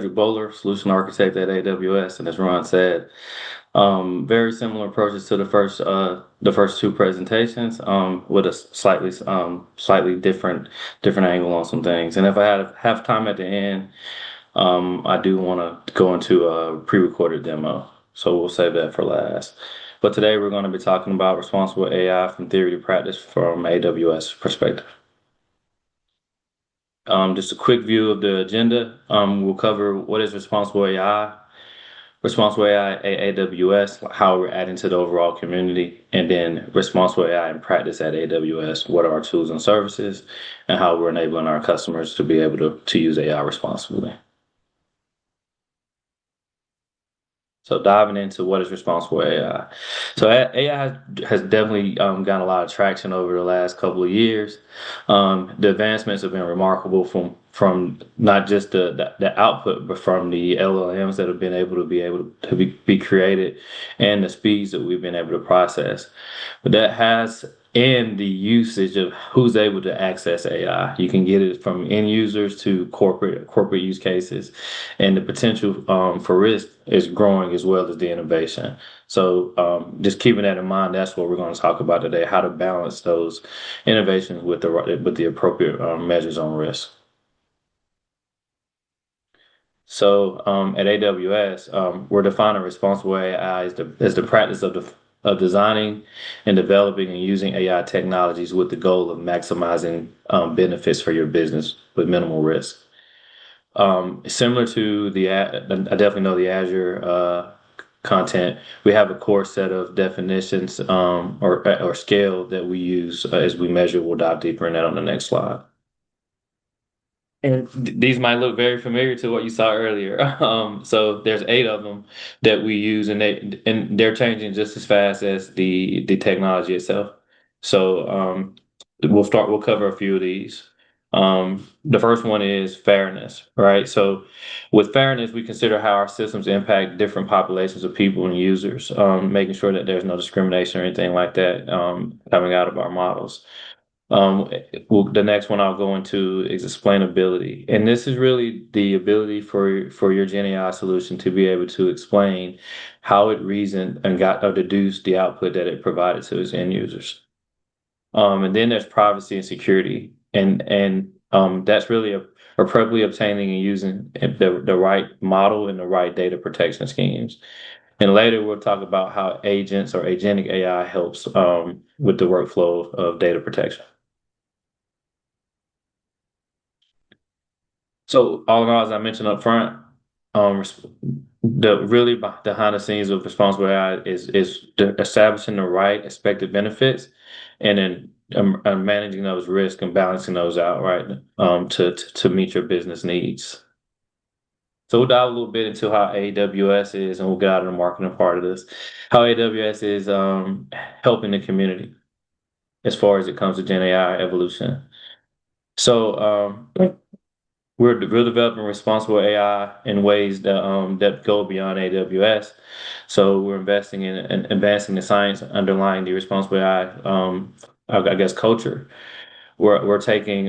Bowler, solution architect at AWS, and as Ron said, very similar approaches to the first two presentations, with a slightly different angle on some things. And if I have time at the end, I do want to go into a pre-recorded demo, so we'll save that for last. But today we're going to be talking about responsible AI from theory to practice from AWS perspective. Just a quick view of the agenda. We'll cover what is responsible AI at AWS, how we're adding to the overall community, and then responsible AI in practice at AWS, what are our tools and services, and how we're enabling our customers to be able to use AI responsibly. So diving into what is responsible AI. So AI has definitely gotten a lot of traction over the last couple of years. The advancements have been remarkable from not just the output, but from the LLMs that have been able to be created, and the speeds that we've been able to process. But that has and the usage of who's able to access AI. You can get it from end users to corporate use cases, and the potential for risk is growing as well as the innovation. So just keeping that in mind, that's what we're going to talk about today: how to balance those innovations with the appropriate measures on risk. So at AWS, we're defining responsible AI as the practice of designing and developing and using AI technologies with the goal of maximizing benefits for your business with minimal risk. Similar to I definitely know the Azure content. We have a core set of definitions or scale that we use as we measure. We'll dive deeper in that on the next slide. And these might look very familiar to what you saw earlier. So there's 8 of them that we use, and they're changing just as fast as the technology itself. So we'll cover a few of these. The first one is fairness, right? So with fairness, we consider how our systems impact different populations of people and users, making sure that there's no discrimination or anything like that coming out of our models. The next one I'll go into is explainability. And this is really the ability for your Gen AI solution to be able to explain how it reasoned and got or deduced the output that it provided to its end users. And then there's privacy and security. And that's really appropriately obtaining and using the right model and the right data protection schemes. And later we'll talk about how agents or agentic AI helps with the workflow of data protection. So all in all, as I mentioned up front, the really behind the scenes of responsible AI is establishing the right expected benefits, and then managing those risks and balancing those out, right, to meet your business needs. So we'll dive a little bit into how AWS is, and we'll get out of the marketing part of this. How AWS is helping the community as far as it comes to Gen AI evolution. So we're developing responsible AI in ways that go beyond AWS. So we're investing in and advancing the science underlying the responsible AI, I guess, culture. We're taking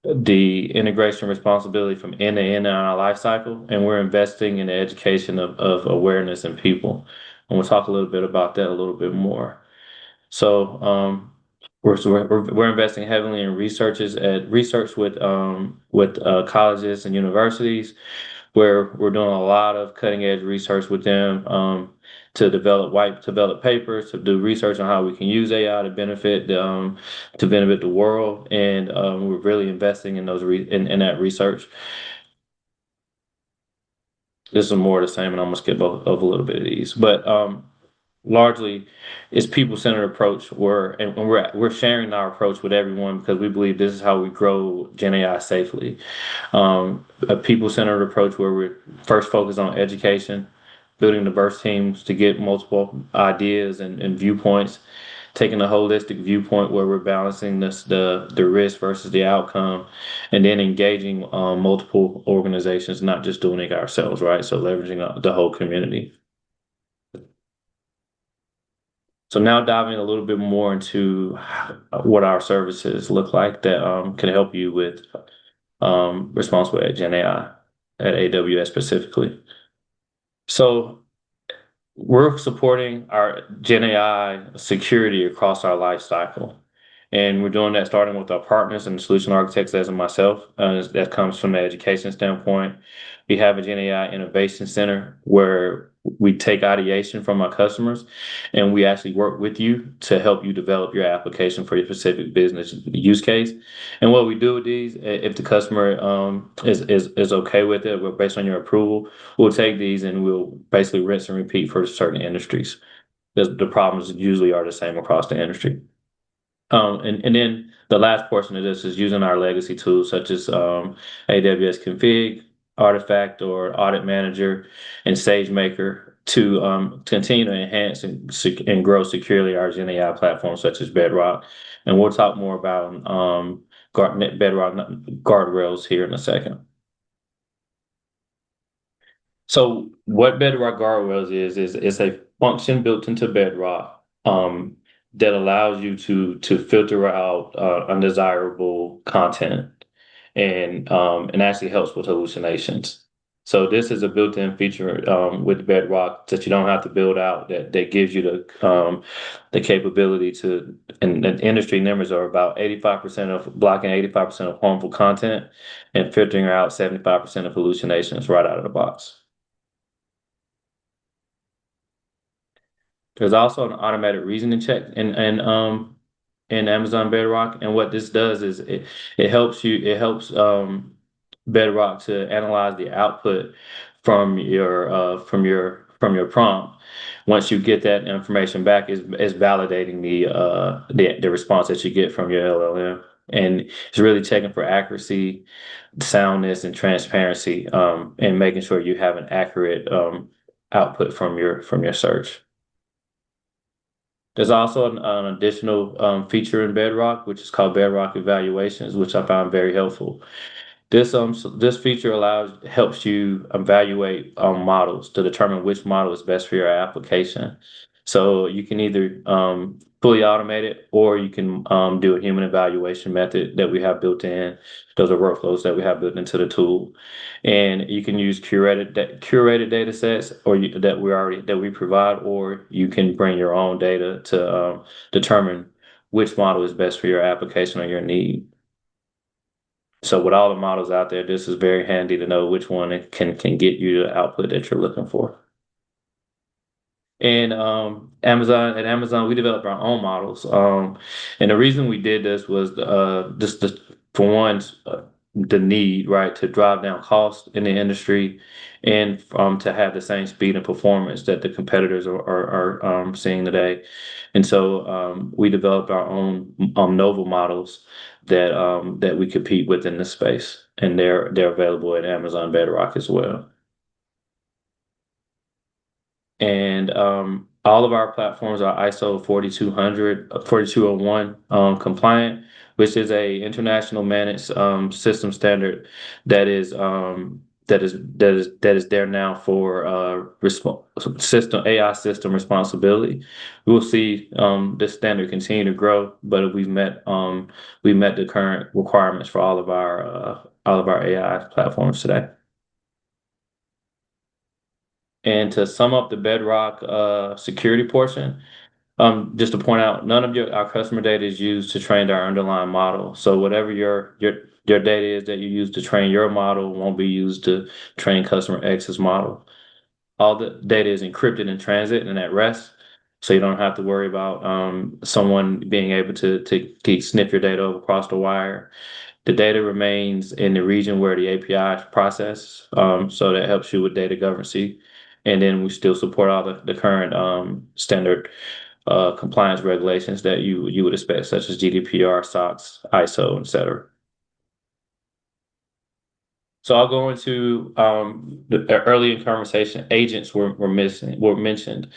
the integration responsibility from end to end in our life cycle, and we're investing in the education of awareness in people. And we'll talk a little bit about that a little bit more. So we're investing heavily in research with colleges and universities, where we're doing a lot of cutting edge research with them to develop papers, to do research on how we can use AI to benefit the world, and we're really investing in in that research. This is more of the same, and I'm gonna skip over a little bit of these, but largely it's people-centered approach and we're sharing our approach with everyone because we believe this is how we grow Gen AI safely. A people-centered approach where we're first focused on education, building diverse teams to get multiple ideas and viewpoints, taking a holistic viewpoint where we're balancing the risk versus the outcome, and then engaging multiple organizations, not just doing it ourselves, right? So leveraging the whole community. So now diving a little bit more into what our services look like that can help you with responsible Gen AI. at AWS specifically. So we're supporting our Gen AI security across our life cycle. And we're doing that starting with our partners and the solution architects, as in myself. That comes from the education standpoint. We have a Gen AI innovation center where we take ideation from our customers and we actually work with you to help you develop your application for your specific business use case. And what we do with these, if the customer is okay with it, based on your approval, we'll take these and we'll basically rinse and repeat for certain industries. The problems usually are the same across the industry. And then the last portion of this is using our legacy tools such as AWS Config, Artifact or Audit Manager, and SageMaker to continue to enhance and grow securely our Gen AI platforms such as Bedrock. And we'll talk more about Bedrock guardrails here in a second. So what Bedrock Guardrails is a function built into Bedrock that allows you to filter out undesirable content and actually helps with hallucinations. So this is a built-in feature with Bedrock that you don't have to build out that gives you the capability to, and the industry numbers are about 85% of blocking 85% of harmful content and filtering out 75% of hallucinations right out of the box. There's also an automated reasoning check in Amazon Bedrock, and what this does is it helps Bedrock to analyze the output from your prompt. Once you get that information back, is validating the response that you get from your LLM, and it's really checking for accuracy, soundness, and transparency, and making sure you have an accurate output from your search. There's also an additional feature in Bedrock, which is called Bedrock Evaluations, which I found very helpful. This feature helps you evaluate models to determine which model is best for your application. So you can either fully automate it, or you can do a human evaluation method that we have built in. Those are workflows that we have built into the tool, and you can use curated data sets that we provide, or you can bring your own data to determine which model is best for your application or your need. So with all the models out there, this is very handy to know which one can get you the output that you're looking for. And at Amazon, we developed our own models. And the reason we did this was for one, the need, right, to drive down costs in the industry and to have the same speed and performance that the competitors are seeing today. And so we developed our own novel models that we compete with in this space, and they're available at Amazon Bedrock as well. And all of our platforms are ISO 4200, 4201 compliant, which is a international managed system standard that is there now for system AI system responsibility. We'll see this standard continue to grow, but we've met the current requirements for all of our AI platforms today. And to sum up the Bedrock security portion, just to point out, none of our customer data is used to train our underlying model. So whatever your data is that you use to train your model won't be used to train customer X's model. All the data is encrypted in transit and at rest, so you don't have to worry about someone being able to sniff your data across the wire. The data remains in the region where the API is processed, so that helps you with data governance. And then we still support all the current standard compliance regulations that you would expect, such as GDPR, SOX, ISO, etc. So I'll go into early in conversation. Agents were mentioned,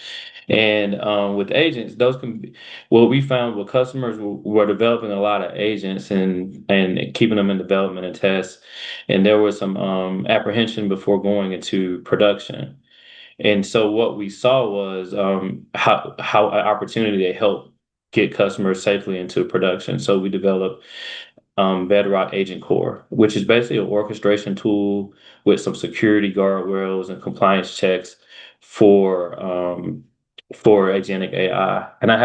and with agents, those can be what we found. What customers were developing a lot of agents and keeping them in development and tests, and there was some apprehension before going into production. And so what we saw was how an opportunity to help get customers safely into production. So we developed Bedrock Agent Core, which is basically an orchestration tool with some security guardrails and compliance checks for agentic AI. And I